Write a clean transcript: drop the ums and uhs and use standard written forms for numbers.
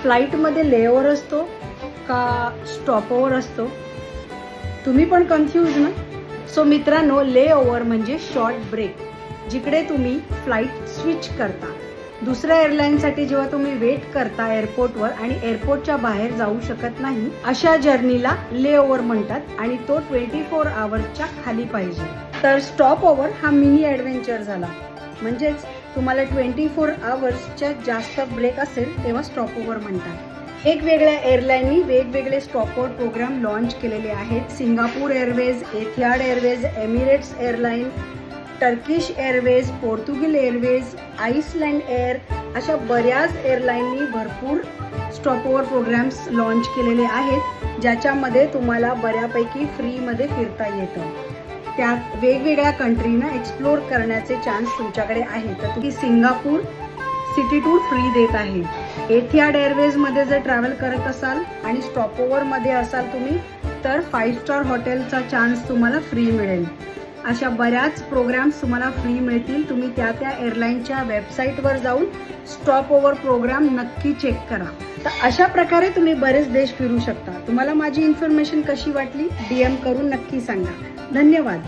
फ्लाईटमध्ये लेओव्हर असतो का स्टॉपओव्हर असतो? तुम्ही पण कन्फ्यूज ना? सो मित्रांनो, लेओव्हर म्हणजे शॉर्ट ब्रेक, जिकडे तुम्ही फ्लाईट स्विच करता. दुसऱ्या एअरलाईनसाठी जेव्हा तुम्ही वेट करता एअरपोर्टवर आणि एअरपोर्टच्या बाहेर जाऊ शकत नाही, अशा जर्नीला लेओव्हर म्हणतात आणि तो 24 आवर्सच्या खाली पाहिजे. तर स्टॉप ओव्हर हा मिनी ॲडव्हेंचर झाला, म्हणजेच तुम्हाला 24 आवर्सच्या जास्त ब्रेक असेल तेव्हा स्टॉप ओव्हर म्हणतात. वेगवेगळ्या एअरलाईननी वेगवेगळे स्टॉप ओव्हर प्रोग्राम लॉन्च केलेले आहेत. Singapore airways, Etihad airways, Emirates airline, Turkish airways, Portuguese airways, Iceland air, अशा बऱ्याच एअरलाईननी भरपूर स्टॉप ओव्हर प्रोग्राम्स लॉन्च केलेले आहेत, ज्याच्यामध्ये तुम्हाला बऱ्यापैकी फ्रीमध्ये फिरता येतं. त्यात वेगवेगळ्या कंट्रीना एक्सप्लोर करण्याचे चान्स तुमच्याकडे आहे. तर तुम्ही सिंगापूर सिटी टूर फ्री देत आहे. एथिहाड एअरवेजमध्ये जर ट्रॅव्हल करत असाल आणि स्टॉप ओव्हरमध्ये असाल तुम्ही, तर 5 स्टार हॉटेलचा चान्स तुम्हाला फ्री मिळेल. अशा बऱ्याच प्रोग्राम्स तुम्हाला फ्री मिळतील. तुम्ही त्या एअरलाईनच्या वेबसाईटवर जाऊन स्टॉप ओव्हर प्रोग्राम नक्की चेक करा. तर अशा प्रकारे तुम्ही बरेच देश फिरू शकता. तुम्हाला माझी इन्फॉर्मेशन कशी वाटली DM करून नक्की सांगा. धन्यवाद.